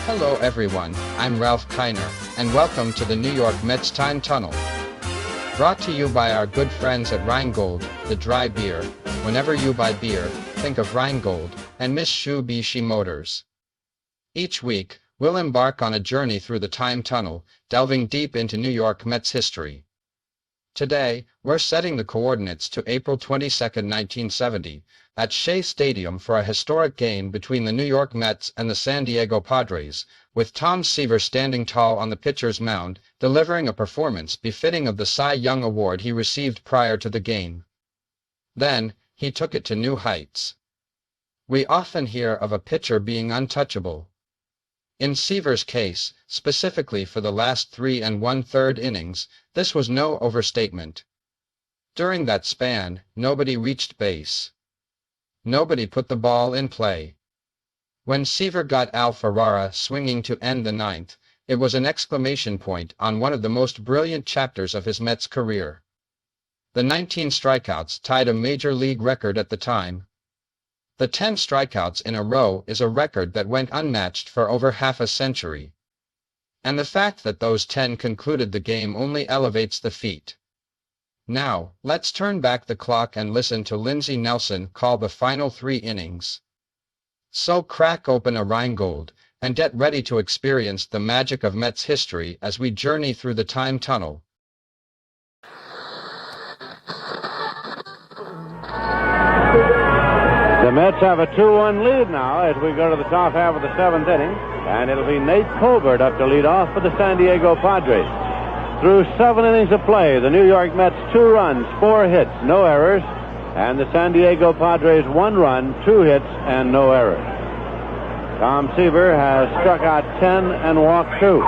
Hello everyone, I'm Ralph Kiner, and welcome to the New York Mets Time Tunnel. Brought to you by our good friends at Rheingold, the dry beer. Whenever you buy beer, think of Rheingold and Mitsubishi Motors. Each week, we'll embark on a journey through the Time Tunnel, delving deep into New York Mets history. Today, we're setting the coordinates to April 22, 1970, at Shea Stadium for a historic game between the New York Mets and the San Diego Padres, with Tom Seaver standing tall on the pitcher's mound, delivering a performance befitting of the Cy Young Award he received prior to the game. Then, he took it to new heights. We often hear of a pitcher being untouchable. In Seaver's case, specifically for the last 3 1/3 innings, this was no overstatement. During that span, nobody reached base. Nobody put the ball in play. When Seaver got Al Ferrara swinging to end the ninth, it was an exclamation point on one of the most brilliant chapters of his Mets career. The 19 strikeouts tied a major league record at the time. The 10 strikeouts in a row is a record that went unmatched for over half a century. And the fact that those 10 concluded the game only elevates the feat. Now, let's turn back the clock and listen to Lindsey Nelson call the final 3 innings. So crack open a Rheingold, and get ready to experience the magic of Mets history as we journey through the Time Tunnel. The Mets have a 2-1 lead now as we go to the top half of the 7th inning, and it'll be Nate Colbert up to lead off for the San Diego Padres. Through 7 innings of play, the New York Mets 2 runs, 4 hits, no errors, and the San Diego Padres 1 run, 2 hits, and no errors. Tom Seaver has struck out 10 and walked 2.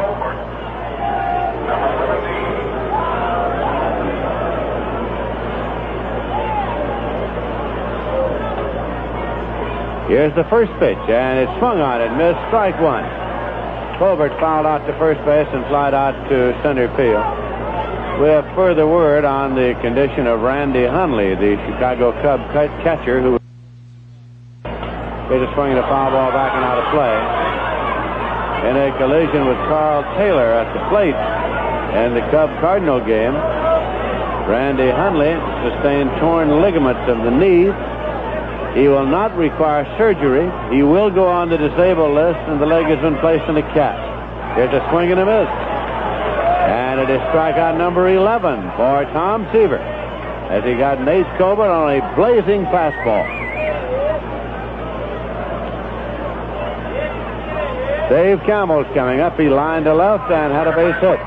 Here's the first pitch, and it's swung on and missed, strike 1. Colbert fouled out to first base and flied out to center field. We have further word on the condition of Randy Hundley, the Chicago Cub catcher, who is swinging a foul ball back and out of play in a collision with Carl Taylor at the plate in the Cub-Cardinal game. Randy Hundley sustained torn ligaments of the knee. He will not require surgery. He will go on the disabled list, and the leg has been placed in a cast. Here's a swing and a miss. And it is strikeout number 11 for Tom Seaver as he got Nate Colbert on a blazing fastball. Dave Campbell's coming up. He lined to left and had a base hit.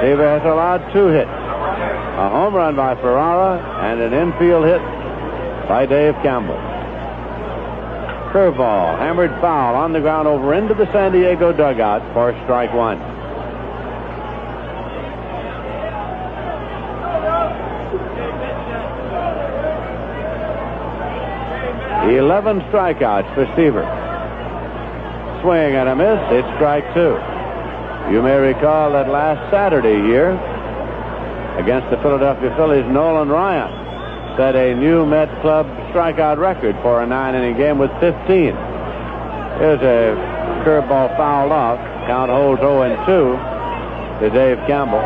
Seaver has allowed 2 hits. A home run by Ferrara and an infield hit by Dave Campbell. Curveball, hammered foul on the ground over into the San Diego dugout for strike 1. Eleven strikeouts for Seaver. Swing and a miss. It's strike 2. You may recall that last Saturday here against the Philadelphia Phillies, Nolan Ryan set a new Met Club strikeout record for a 9-inning game with 15. Here's a curveball fouled off. Count holds 0-2 to Dave Campbell.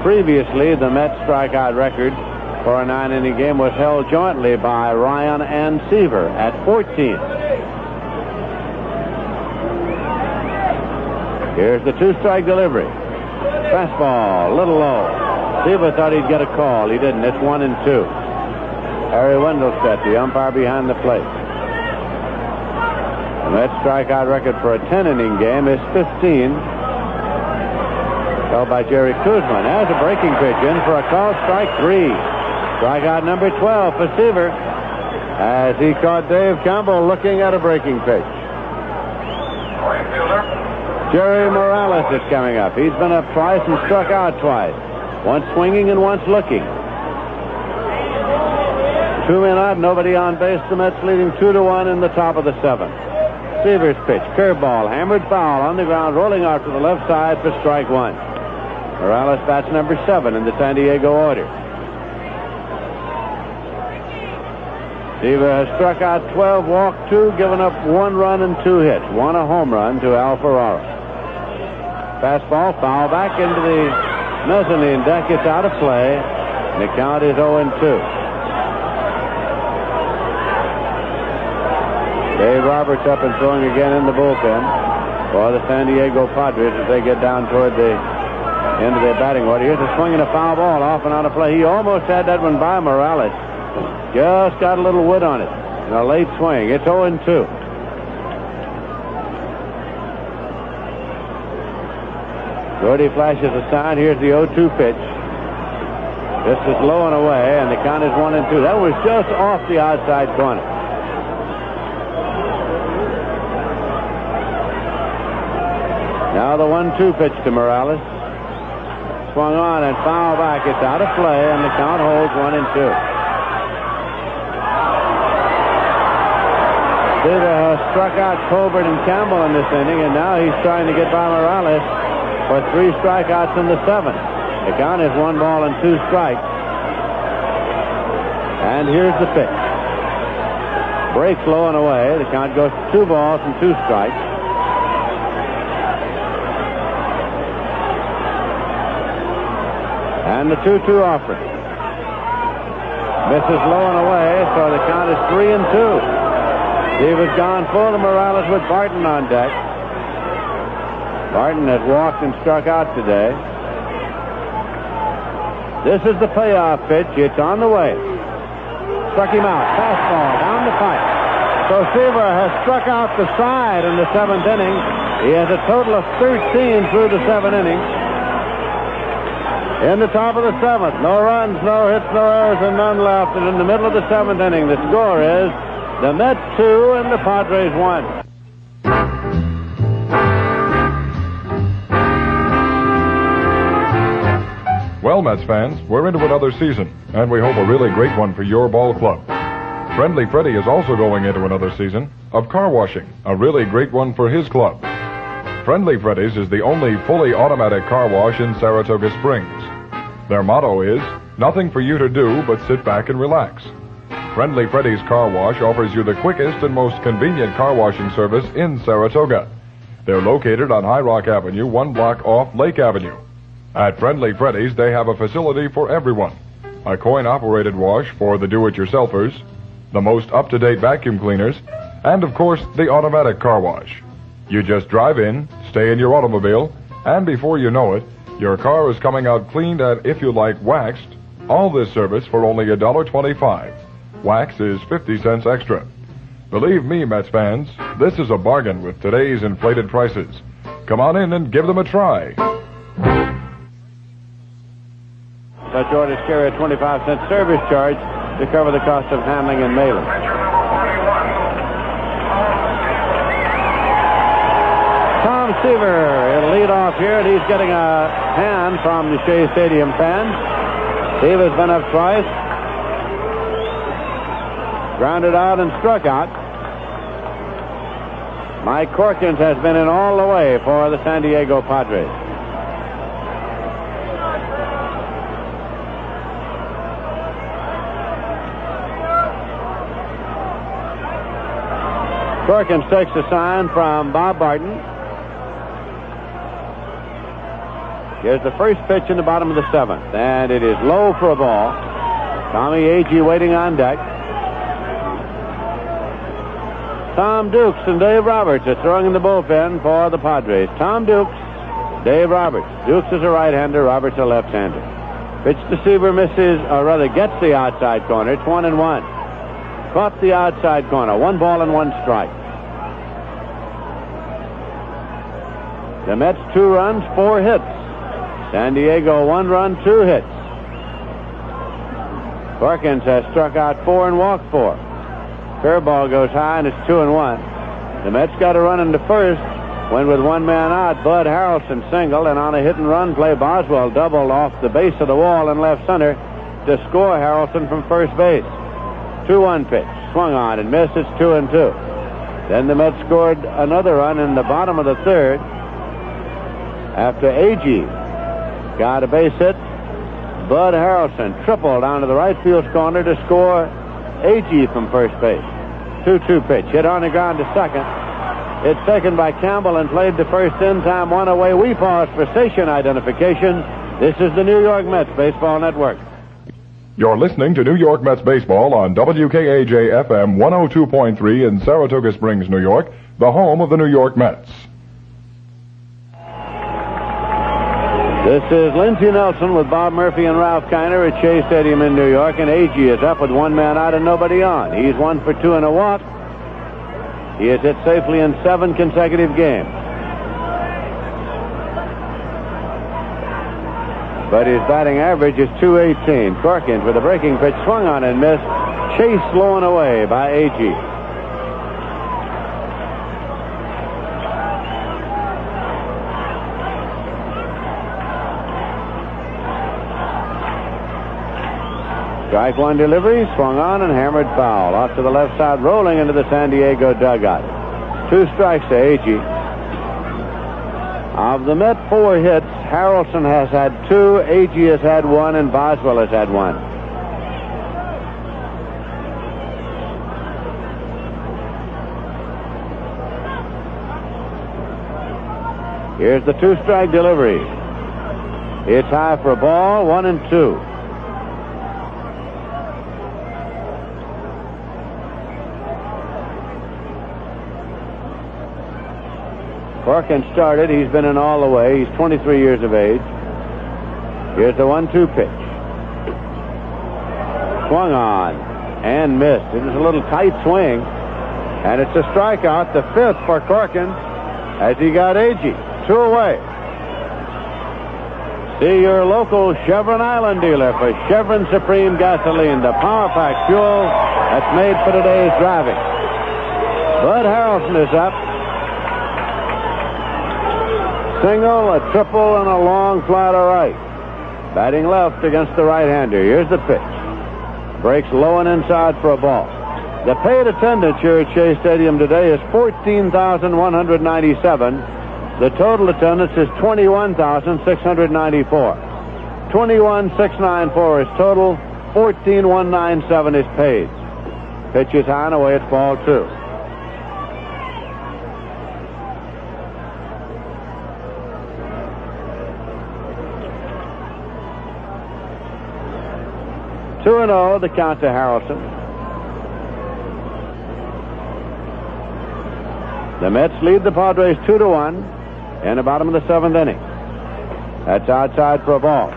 Previously, the Met strikeout record for a 9-inning game was held jointly by Ryan and Seaver at 14. Here's the 2-strike delivery. Fastball, a little low. Seaver thought he'd get a call. He didn't. It's 1-2. Harry Wendelstedt, the umpire behind the plate. The Mets strikeout record for a 10-inning game is 15. Held by Jerry Kuzman. Has a breaking pitch in for a call. Strike 3. Strikeout number 12 for Seaver as he caught Dave Campbell looking at a breaking pitch. Jerry Morales is coming up. He's been up twice and struck out twice. Once swinging and once looking. 2 men out, nobody on base. The Mets leading 2-1 in the top of the 7th. Seaver's pitch, curveball, hammered foul on the ground, rolling out to the left side for strike 1. Morales bats number 7 in the San Diego order. Seaver has struck out 12, walked 2, given up 1 run and 2 hits. 1 a home run to Al Ferrara. Fastball foul back into the mezzanine deck. It's out of play. And the count is 0-2. Dave Roberts up and throwing again in the bullpen for the San Diego Padres as they get down toward the end of their batting order. Here's a swing and a foul ball off and out of play. He almost had that one by Morales. Just got a little wood on it. And a late swing. It's 0-2. Gordy flashes a sign. Here's the 0-2 pitch. This is low and away, and the count is 1-2. That was just off the outside corner. Now the 1-2 pitch to Morales. Swung on and foul back. It's out of play, and the count holds 1-2. Seaver has struck out Colbert and Campbell in this inning, and now he's trying to get by Morales for 3 strikeouts in the 7th. The count is 1 ball and 2 strikes. And here's the pitch. Breaks low and away. The count goes to 2 balls and 2 strikes. And the 2-2 offering. Misses low and away, so the count is 3-2. He was gone full to Morales with Barton on deck. Barton has walked and struck out today. This is the payoff pitch. It's on the way. Struck him out. Fastball down the pipe. So Seaver has struck out the side in the 7th inning. He has a total of 13 through the 7 innings. In the top of the 7th, no runs, no hits, no errors, and none left. And in the middle of the 7th inning, the score is the Mets 2 and the Padres 1. Well, Mets fans, we're into another season, and we hope a really great one for your ball club. Friendly Freddie is also going into another season of car washing, a really great one for his club. Friendly Freddy's is the only fully automatic car wash in Saratoga Springs. Their motto is, nothing for you to do but sit back and relax. Friendly Freddy's Car Wash offers you the quickest and most convenient car washing service in Saratoga. They're located on High Rock Avenue, 1 block off Lake Avenue. At Friendly Freddy's, they have a facility for everyone. A coin-operated wash for the do-it-yourselfers, the most up-to-date vacuum cleaners, and, of course, the automatic car wash. You just drive in, stay in your automobile, and before you know it, your car is coming out cleaned and, if you like, waxed. All this service for only $1.25. Wax is 50 cents extra. Believe me, Mets fans, this is a bargain with today's inflated prices. Come on in and give them a try. Such orders carry a 25-cent service charge to cover the cost of handling and mailing. Tom Seaver will lead off here, and he's getting a hand from the Shea Stadium fans. Seaver's been up twice. Grounded out and struck out. Mike Corkins has been in all the way for the San Diego Padres. Corkins takes a sign from Bob Barton. Here's the first pitch in the bottom of the 7th, and it is low for a ball. Tommy Agee waiting on deck. Tom Dukes and Dave Roberts are throwing in the bullpen for the Padres. Tom Dukes, Dave Roberts. Dukes is a right-hander, Roberts a left-hander. Pitch to Seaver misses, or rather gets the outside corner. It's 1-1. Caught the outside corner. 1 ball and 1 strike. The Mets 2 runs, 4 hits. San Diego 1 run, 2 hits. Corkins has struck out 4 and walked 4. Curveball goes high, and it's 2-1. The Mets got a run into first when, with 1 man out, Bud Harrelson singled, and on a hit-and-run play, Boswell doubled off the base of the wall in left center to score Harrelson from first base. 2-1 pitch. Swung on and missed. It's 2-2. Then the Mets scored another run in the bottom of the 3rd after Agee got a base hit. Bud Harrelson tripled down to the right field corner to score Agee from first base. 2-2 pitch. Hit on the ground to second. It's taken by Campbell and played to first in time. One away. We pause for station identification. This is the New York Mets Baseball Network. You're listening to New York Mets baseball on WKAJ-FM 102.3 in Saratoga Springs, New York, the home of the New York Mets. This is Lindsey Nelson with Bob Murphy and Ralph Kiner at Shea Stadium in New York, and Agee is up with one man out and nobody on. He's 1 for 2 and a walk. He has hit safely in 7 consecutive games. But his batting average is .218. Corkins with a breaking pitch swung on and missed. Chased low and away by Agee. Strike one delivery, swung on and hammered foul. Off to the left side, rolling into the San Diego dugout. 2 strikes to Agee. Of the Met 4 hits, Harrelson has had 2, Agee has had 1, and Boswell has had 1. Here's the 2-strike delivery. It's high for a ball, 1-2. Corkins started. He's been in all the way. He's 23 years of age. Here's the 1-2 pitch. Swung on and missed. It was a little tight swing. And it's a strikeout, the 5th for Corkins, as he got Agee. 2 away. See your local Chevron Island dealer for Chevron Supreme Gasoline, the power pack fuel that's made for today's driving. Bud Harrelson is up. Single, a triple, and a long fly to right. Batting left against the right-hander. Here's the pitch. Breaks low and inside for a ball. The paid attendance here at Shea Stadium today is 14,197. The total attendance is 21,694. 21,694 is total. 14,197 is paid. Pitch is high and away. It's ball 2. Two and 0, the count to Harrelson. The Mets lead the Padres 2-1 in the bottom of the 7th inning. That's outside for a ball.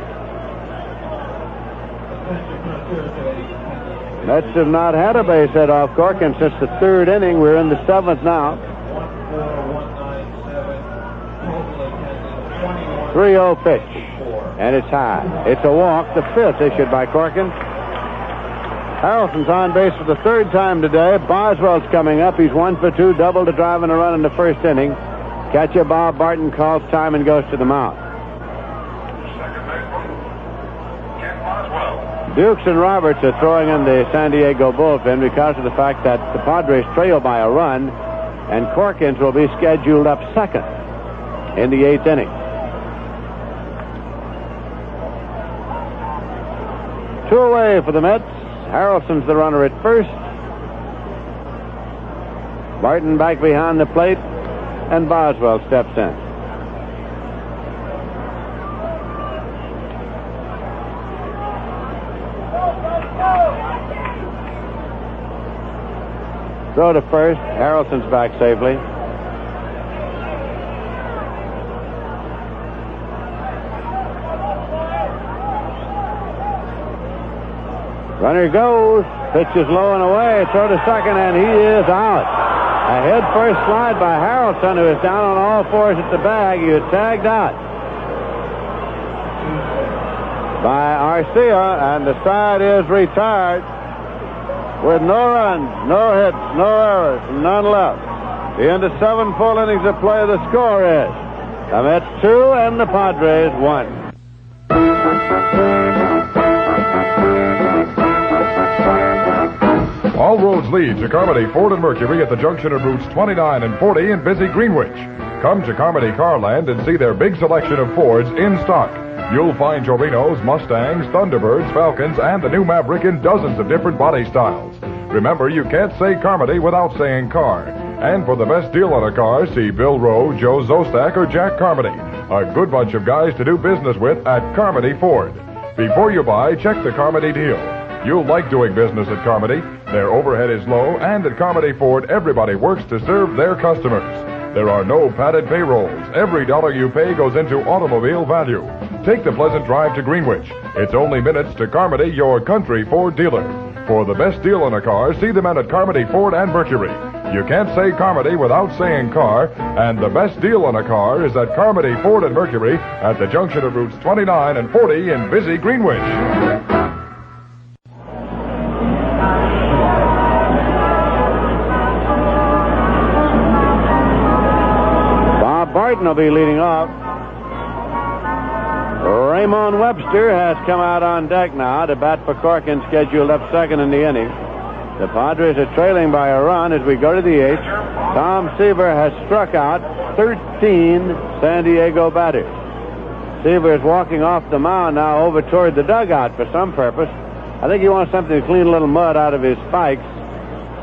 Mets have not had a base hit off Corkins since the 3rd inning. We're in the 7th now. 3-0 pitch, and it's high. It's a walk, the 5th issued by Corkins. Harrelson's on base for the 3rd time today. Boswell's coming up. He's 1 for 2, double to drive and a run in the 1st inning. Catcher Bob Barton calls time and goes to the mound. Dukes and Roberts are throwing in the San Diego bullpen because of the fact that the Padres trail by a run, and Corkins will be scheduled up 2nd in the 8th inning. 2 away for the Mets. Harrelson's the runner at first. Barton back behind the plate, and Boswell steps in. Throw to first. Harrelson's back safely. Runner goes. Pitch is low and away. Throw to second, and he is out. A head-first slide by Harrelson, who is down on all fours at the bag. He is tagged out by Arcia, and the side is retired with no runs, no hits, no errors, none left. The end of 7 full innings of play. The score is the Mets 2 and the Padres 1. All roads lead to Carmody Ford and Mercury at the junction of routes 29 and 40 in busy Greenwich. Come to Carmody Carland and see their big selection of Fords in stock. You'll find Torinos, Mustangs, Thunderbirds, Falcons, and the new Maverick in dozens of different body styles. Remember, you can't say Carmody without saying car. And for the best deal on a car, see Bill Rowe, Joe Zostack, or Jack Carmody. A good bunch of guys to do business with at Carmody Ford. Before you buy, check the Carmody deal. You'll like doing business at Carmody. Their overhead is low, and at Carmody Ford, everybody works to serve their customers. There are no padded payrolls. Every dollar you pay goes into automobile value. Take the pleasant drive to Greenwich. It's only minutes to Carmody, your country Ford dealer. For the best deal on a car, see the men at Carmody Ford and Mercury. You can't say Carmody without saying car, and the best deal on a car is at Carmody Ford and Mercury at the junction of routes 29 and 40 in busy Greenwich. Barton will be leading off. Raymond Webster has come out on deck now to bat for Corkins, scheduled up second in the inning. The Padres are trailing by a run as we go to the eighth. Tom Seaver has struck out 13 San Diego batters. Seaver is walking off the mound now over toward the dugout for some purpose. I think he wants something to clean a little mud out of his spikes.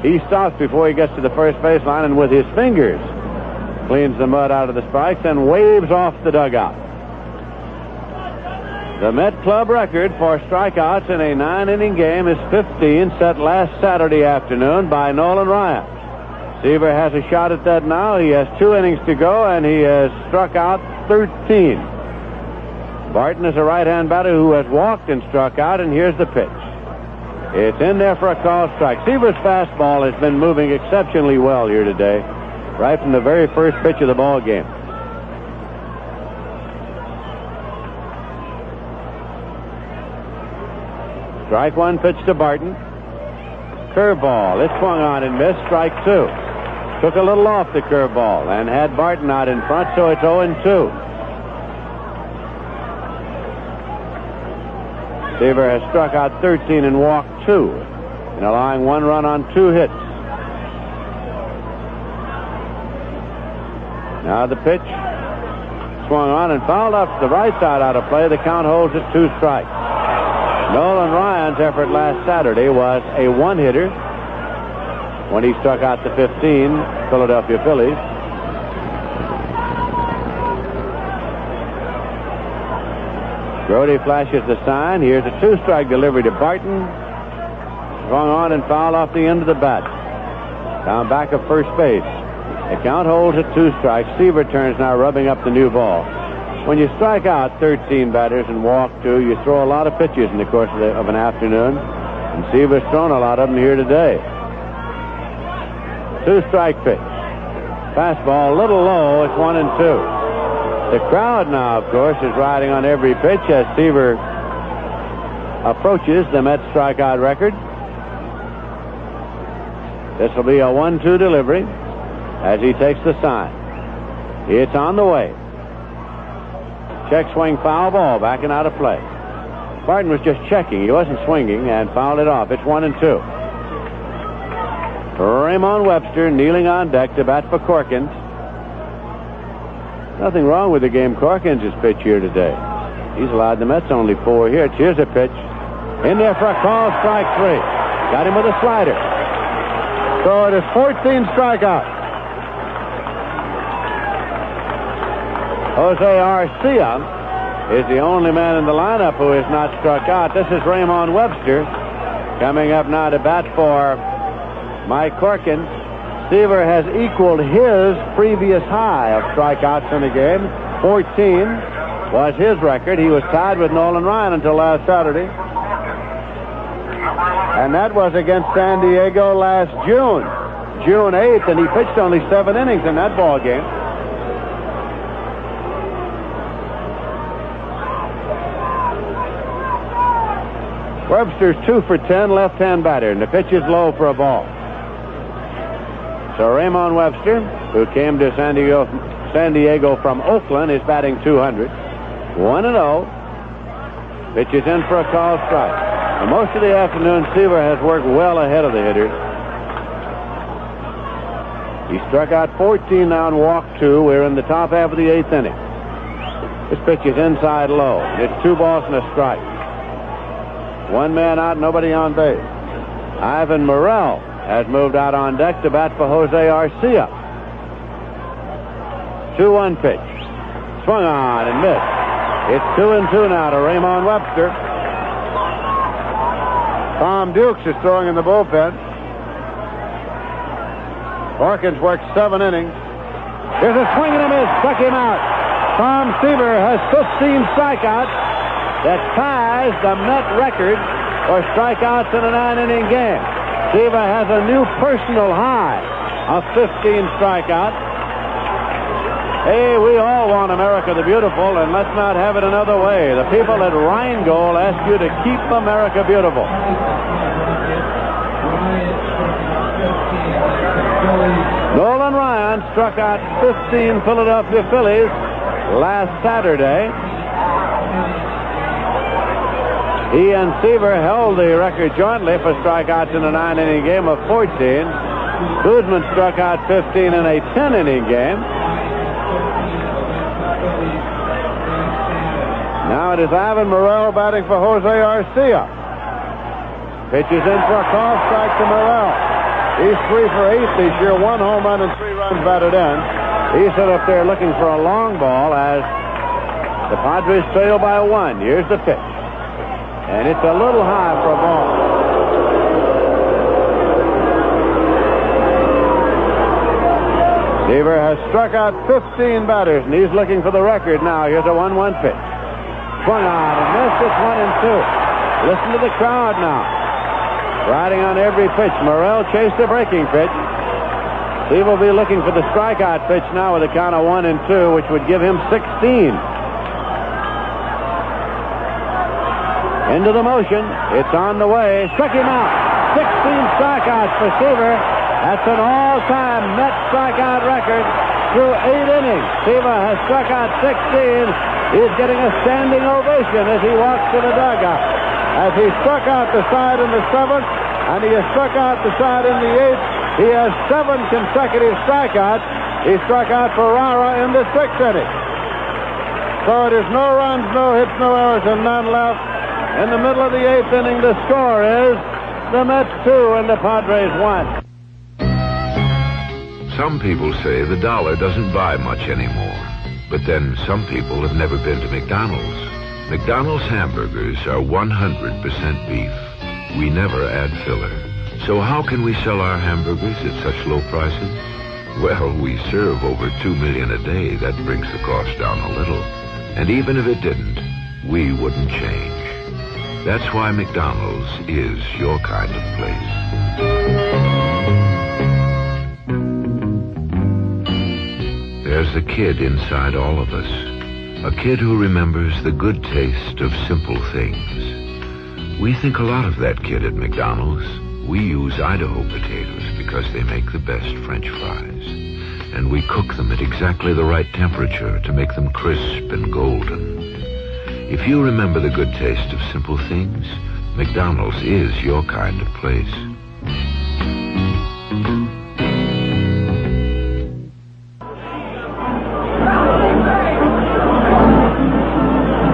He stops before he gets to the first baseline and with his fingers cleans the mud out of the spikes and waves off the dugout. The Met Club record for strikeouts in a 9-inning game is 15, set last Saturday afternoon by Nolan Ryan. Seaver has a shot at that now. He has 2 innings to go, and he has struck out 13. Barton is a right-hand batter who has walked and struck out, and here's the pitch. It's in there for a call strike. Seaver's fastball has been moving exceptionally well here today, right from the very first pitch of the ball game. Strike one, pitch to Barton. Curveball. It swung on and missed. Strike two. Took a little off the curveball and had Barton out in front, so it's 0-2. Seaver has struck out 13 and walked 2 in allowing 1 run on 2 hits. Now the pitch swung on and fouled off to the right side out of play. The count holds at 2 strikes. Nolan Ryan's effort last Saturday was a 1-hitter when he struck out the 15 Philadelphia Phillies. Brody flashes the sign. Here's a 2-strike delivery to Barton. Swung on and fouled off the end of the bat. Down back of first base. The count holds at 2 strikes. Seaver turns now, rubbing up the new ball. When you strike out 13 batters and walk 2, you throw a lot of pitches in the course of an afternoon. And Seaver's thrown a lot of them here today. 2-strike pitch. Fastball a little low. It's 1-2. The crowd now, of course, is riding on every pitch as Seaver approaches the Mets strikeout record. This will be a 1-2 delivery as he takes the sign. It's on the way. Check swing, foul ball, backing out of play. Barton was just checking. He wasn't swinging and fouled it off. It's 1-2. Raymond Webster kneeling on deck to bat for Corkins. Nothing wrong with the game Corkins' pitch here today. He's allowed the Mets only 4 hits. Here's a pitch. In there for a call, strike 3. Got him with a slider. So it is 14 strikeouts. Jose Arcia is the only man in the lineup who is not struck out. This is Raymond Webster coming up now to bat for Mike Corkins. Seaver has equaled his previous high of strikeouts in the game. 14 was his record. He was tied with Nolan Ryan until last Saturday. And that was against San Diego last June 8th, and he pitched only 7 innings in that ball game. Webster's 2 for 10, left-hand batter, and the pitch is low for a ball. So Raymond Webster, who came to San Diego from Oakland, is batting 200. 1-0. Pitch is in for a call strike. And most of the afternoon, Seaver has worked well ahead of the hitters. He struck out 14 now and walked 2. We're in the top half of the 8th inning. This pitch is inside low. It's 2 balls and a strike. 1 man out, nobody on base. Ivan Morel has moved out on deck to bat for Jose Arcia. 2-1 pitch. Swung on and missed. It's 2-2 now to Raymond Webster. Tom Dukes is throwing in the bullpen. Hawkins worked 7 innings. Here's a swing and a miss. Struck him out. Tom Seaver has 15 strikeouts. That ties the Met record for strikeouts in a 9-inning game. Seaver has a new personal high of 15 strikeouts. Hey, we all want America the Beautiful, and let's not have it another way. The people at Rheingold ask you to keep America beautiful. Nolan Ryan struck out 15 Philadelphia Phillies last Saturday. He and Seaver held the record jointly for strikeouts in a 9-inning game of 14. Guzman struck out 15 in a 10-inning game. Now it is Ivan Morel batting for Jose Arcia. Pitches in for a call strike to Morel. He's 3 for 8 this year, 1 home run and 3 runs batted in. He's set up there looking for a long ball as the Padres trail by 1. Here's the pitch. And it's a little high for a ball. Seaver has struck out 15 batters, and he's looking for the record now. Here's a 1-1 pitch. Swung on and missed. It's 1-2. Listen to the crowd now. Riding on every pitch. Morel chased the breaking pitch. Seaver will be looking for the strikeout pitch now with a count of 1-2, which would give him 16. Into the motion. It's on the way. Struck him out. 16 strikeouts for Seaver. That's an all-time Met strikeout record through 8 innings. Seaver has struck out 16. He's getting a standing ovation as he walks to the dugout. As he struck out the side in the 7th, and he has struck out the side in the 8th, he has 7 consecutive strikeouts. He struck out Ferrara in the 6th inning. So it is no runs, no hits, no errors, and none left. In the middle of the 8th inning, the score is the Mets 2 and the Padres 1. Some people say the dollar doesn't buy much anymore. But then some people have never been to McDonald's. McDonald's hamburgers are 100% beef. We never add filler. So how can we sell our hamburgers at such low prices? Well, we serve over 2 million a day. That brings the cost down a little. And even if it didn't, we wouldn't change. That's why McDonald's is your kind of place. There's a kid inside all of us. A kid who remembers the good taste of simple things. We think a lot of that kid at McDonald's. We use Idaho potatoes because they make the best French fries. And we cook them at exactly the right temperature to make them crisp and golden. If you remember the good taste of simple things, McDonald's is your kind of place.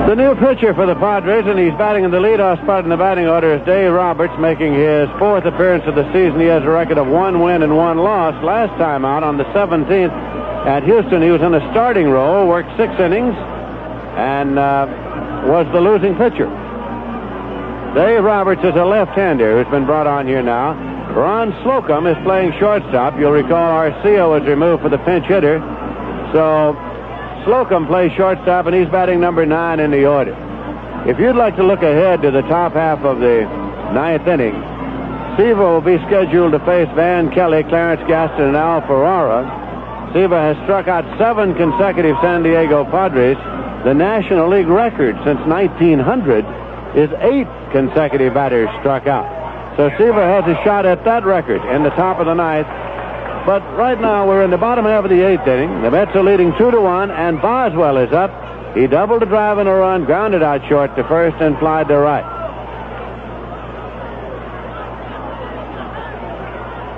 The new pitcher for the Padres, and he's batting in the leadoff spot in the batting order, is Dave Roberts, making his 4th appearance of the season. He has a record of 1 win and 1 loss. Last time out on the 17th at Houston, he was in a starting role, worked 6 innings, and was the losing pitcher. Dave Roberts is a left-hander who's been brought on here now. Ron Slocum is playing shortstop. You'll recall Arcia was removed for the pinch hitter. So Slocum plays shortstop, and he's batting number 9 in the order. If you'd like to look ahead to the top half of the 9th inning, Seaver will be scheduled to face Van Kelly, Clarence Gaston, and Al Ferrara. Seaver has struck out 7 consecutive San Diego Padres. The National League record since 1900 is 8 consecutive batters struck out. So Seaver has a shot at that record in the top of the 9th. But right now we're in the bottom half of the 8th inning. The Mets are leading 2-1, and Boswell is up. He doubled a drive and a run, grounded out short to first, and flied to right.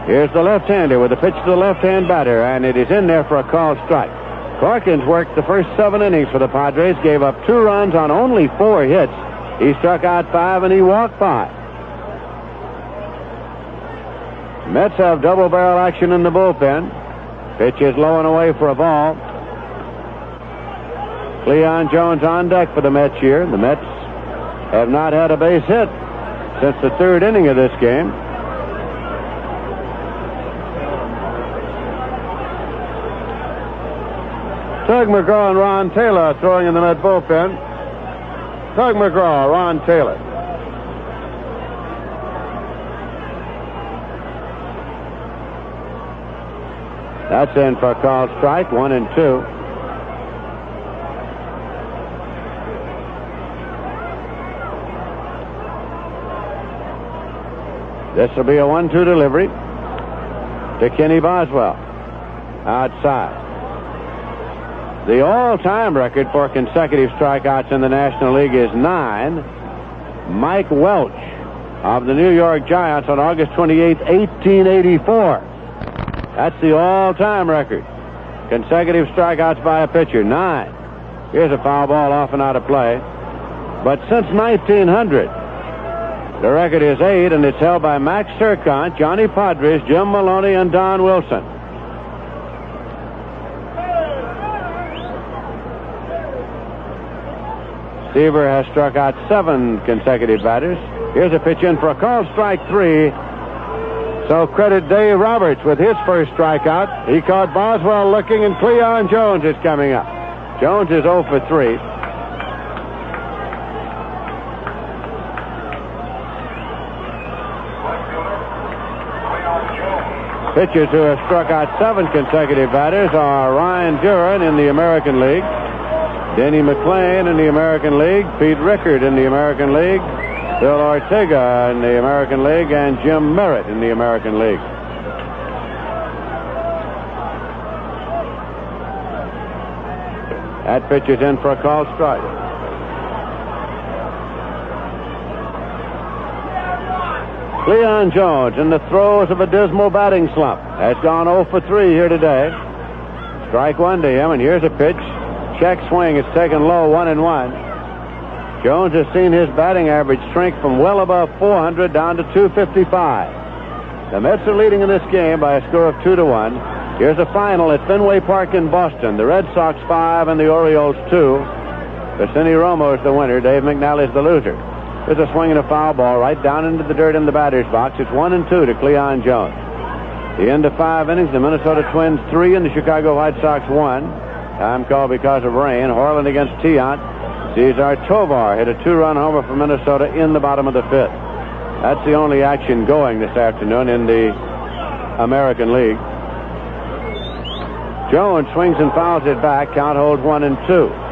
Here's the left-hander with a pitch to the left-hand batter, and it is in there for a called strike. Corkins worked the first 7 innings for the Padres, gave up 2 runs on only 4 hits. He struck out 5 and he walked 5. Mets have double barrel action in the bullpen. Pitch is low and away for a ball. Cleon Jones on deck for the Mets here. The Mets have not had a base hit since the 3rd inning of this game. Tug McGraw and Ron Taylor throwing in the Met bullpen. Tug McGraw, Ron Taylor. That's in for a called strike, 1-2. This will be a 1-2 delivery to Kenny Boswell. Outside. The all-time record for consecutive strikeouts in the National League is 9. Mike Welch of the New York Giants on August 28, 1884. That's the all-time record. Consecutive strikeouts by a pitcher, 9. Here's a foul ball off and out of play. But since 1900, the record is 8, and it's held by Max Serkant, Johnny Padres, Jim Maloney, and Don Wilson. Seaver has struck out 7 consecutive batters. Here's a pitch in for a called strike 3. So credit Dave Roberts with his first strikeout. He caught Boswell looking, and Cleon Jones is coming up. Jones is 0 for 3. Pitchers who have struck out 7 consecutive batters are Ryan Duran in the American League, Denny McClain in the American League, Pete Rickard in the American League, Bill Ortega in the American League, and Jim Merritt in the American League. That pitch is in for a called strike. Cleon Jones, in the throes of a dismal batting slump, has gone 0 for 3 here today. Strike 1 to him, and here's a pitch. Check swing is taken low, 1-1. Jones has seen his batting average shrink from well above 400 down to 255. The Mets are leading in this game by a score of 2-1. Here's a final at Fenway Park in Boston. The Red Sox 5 and the Orioles 2. Vicente Romo is the winner. Dave McNally is the loser. There's a swing and a foul ball right down into the dirt in the batter's box. It's 1-2 to Cleon Jones. The end of 5 innings, the Minnesota Twins 3 and the Chicago White Sox 1. Time called because of rain. Horland against Tiant. Cesar Tovar hit a 2-run homer for Minnesota in the bottom of the 5th. That's the only action going this afternoon in the American League. Jones swings and fouls it back. Count holds 1-2.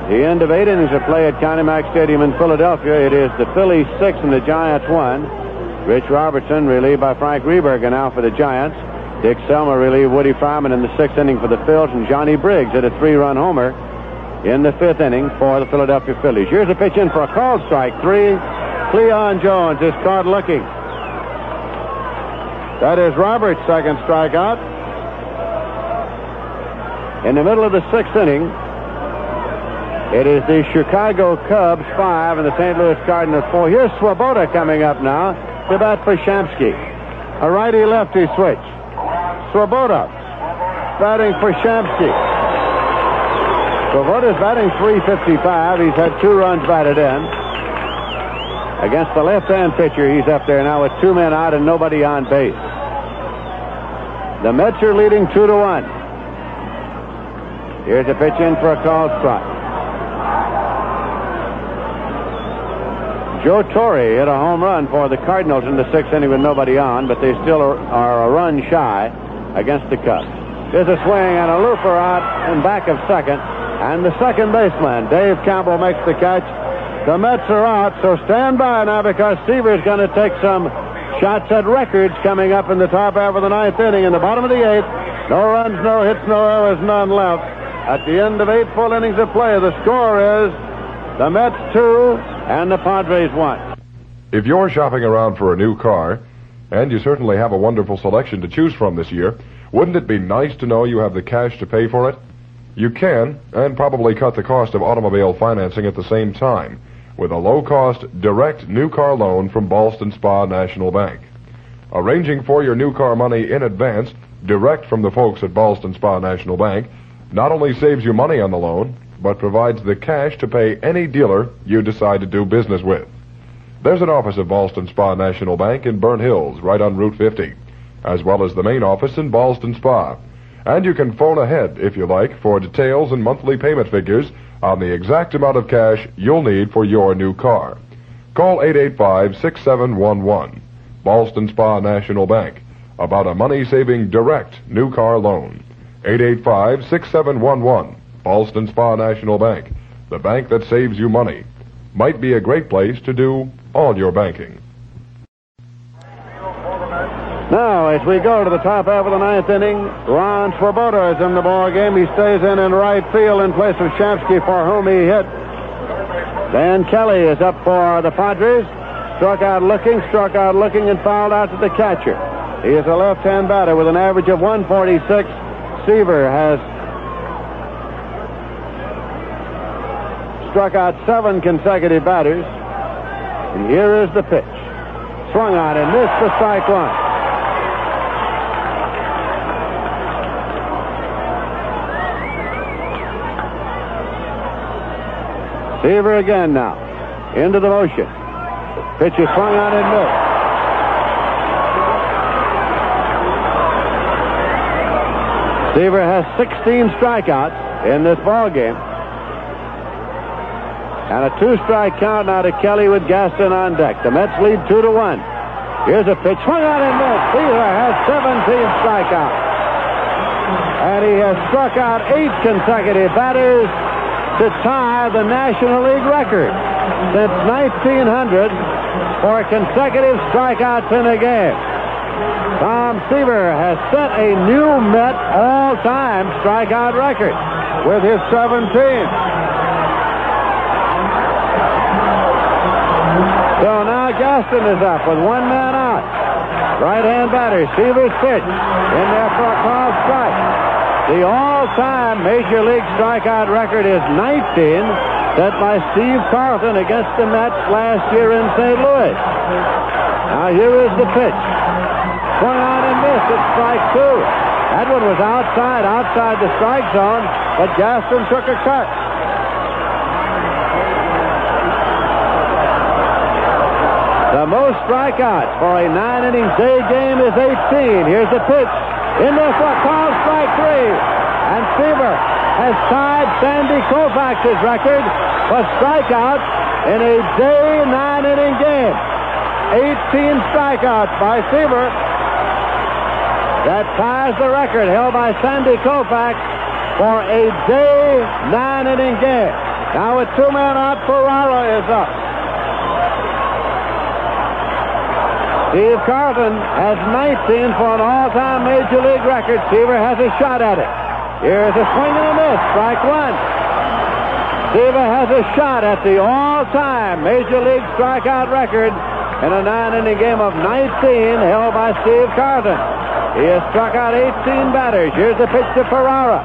The end of 8 innings of play at KINER'S Stadium in Philadelphia. It is the Phillies 6 and the Giants 1. Rich Robertson relieved by Frank Reberger now for the Giants. Dick Selma relieved Woody Fryman in the 6th inning for the Phils, and Johnny Briggs hit a 3-run homer in the 5th inning for the Philadelphia Phillies. Here's a pitch in for a called strike 3. Cleon Jones is caught looking. That is Roberts' second strikeout. In the middle of the 6th inning, it is the Chicago Cubs 5 and the St. Louis Cardinals 4. Here's Swoboda coming up now to bat for Shamsky. A righty-lefty switch. Swoboda batting for Shamsky. Swoboda's batting .355. He's had 2 runs batted in. Against the left-hand pitcher, he's up there now with 2 men out and nobody on base. The Mets are leading 2-1. Here's a pitch in for a called strike. Joe Torre hit a home run for the Cardinals in the 6th inning with nobody on, but they still are a run shy against the Cubs. There's a swing and a looper out in back of second, and the second baseman, Dave Campbell, makes the catch. The Mets are out, so stand by now because Seaver's going to take some shots at records coming up in the top half of the 9th inning. In the bottom of the 8th, no runs, no hits, no errors, none left. At the end of 8 full innings of play, the score is the Mets 2 and the Padres 1. If you're shopping around for a new car, and you certainly have a wonderful selection to choose from this year, wouldn't it be nice to know you have the cash to pay for it? You can, and probably cut the cost of automobile financing at the same time, with a low-cost, direct new car loan from Ballston Spa National Bank. Arranging for your new car money in advance, direct from the folks at Ballston Spa National Bank, not only saves you money on the loan, but provides the cash to pay any dealer you decide to do business with. There's an office of Ballston Spa National Bank in Burnt Hills, right on Route 50, as well as the main office in Ballston Spa. And you can phone ahead, if you like, for details and monthly payment figures on the exact amount of cash you'll need for your new car. Call 885-6711, Ballston Spa National Bank, about a money-saving direct new car loan. 885-6711, Ballston Spa National Bank, the bank that saves you money. Might be a great place to do all your banking. Now, as we go to the top half of the ninth inning, Ron Swoboda is in the ball game. He stays in right field in place of Shamsky, for whom he hit. Dan Kelly is up for the Padres. Struck out looking, and fouled out to the catcher. He is a left-hand batter with an average of 146. Seaver has struck out 7 consecutive batters. And here is the pitch. Swung on and missed for strike one. Seaver again now. Into the motion. Pitch is swung on and missed. Seaver has 16 strikeouts in this ball game. And a 2-strike count now to Kelly with Gaston on deck. The Mets lead 2-1. Here's a pitch swung on and missed. Seaver has 17 strikeouts. And he has struck out 8 consecutive batters to tie the National League record since 1900 for consecutive strikeouts in a game. Tom Seaver has set a new Met all-time strikeout record with his 17. So now Gaston is up with 1 man out. Right-hand batter, Seaver's pitch. In there for a called strike. The all-time Major League strikeout record is 19, set by Steve Carlton against the Mets last year in St. Louis. Now here is the pitch. Swung on and missed. It's strike 2. That one was outside the strike zone, but Gaston took a cut. The most strikeouts for a 9-inning day game is 18. Here's the pitch. In there for a call, strike 3. And Seaver has tied Sandy Koufax's record for strikeouts in a day 9-inning game. 18 strikeouts by Seaver. That ties the record held by Sandy Koufax for a day 9-inning game. Now with 2 men out, Ferrara is up. Steve Carlton has 19 for an all-time Major League record. Seaver has a shot at it. Here's a swing and a miss. Strike 1. Seaver has a shot at the all-time Major League strikeout record in a 9-inning game of 19 held by Steve Carlton. He has struck out 18 batters. Here's the pitch to Ferrara.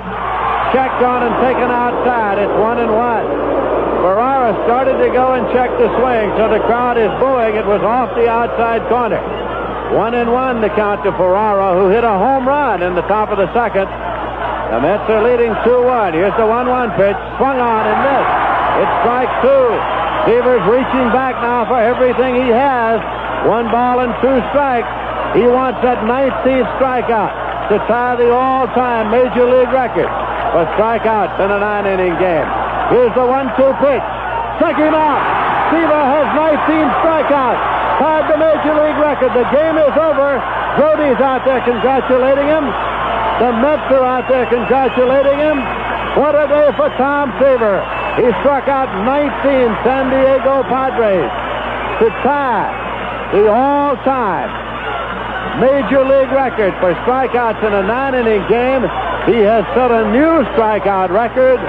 Checked on and taken outside. It's 1-1. Ferrara started to go and check the swing, so the crowd is booing. It was off the outside corner. 1-1 the count to Ferrara, who hit a home run in the top of the second. The Mets are leading 2-1. Here's the 1-1 pitch. Swung on and missed. It's strike 2. Seaver's reaching back now for everything he has. 1 ball and 2 strikes. He wants that 19th strikeout to tie the all-time Major League record for strikeouts in a 9-inning game. Here's the 1-2 pitch. Strike him out. Seaver has 19 strikeouts. Tied the Major League record. The game is over. Grody's out there congratulating him. The Mets are out there congratulating him. What a day for Tom Seaver. He struck out 19 San Diego Padres to tie the all-time Major League record for strikeouts in a 9-inning game. He has set a new strikeout record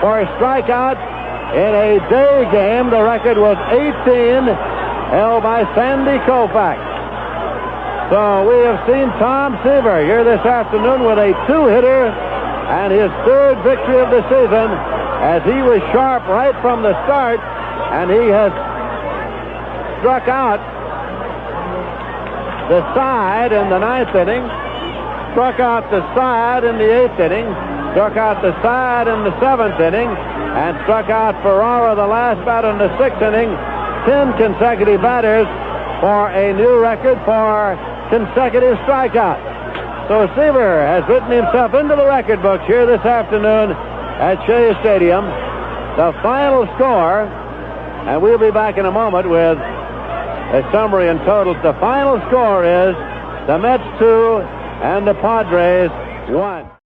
for strikeouts in a day game. The record was 18, held by Sandy Koufax. So we have seen Tom Seaver here this afternoon with a 2-hitter and his third victory of the season, as he was sharp right from the start, and he has struck out the side in the ninth inning, struck out the side in the eighth inning, struck out the side in the seventh inning, and struck out Ferrara, the last batter, in the sixth inning. 10 consecutive batters for a new record for consecutive strikeouts. So Seaver has written himself into the record books here this afternoon at Shea Stadium. The final score, and we'll be back in a moment with a summary and totals. The final score is the Mets 2 and the Padres 1.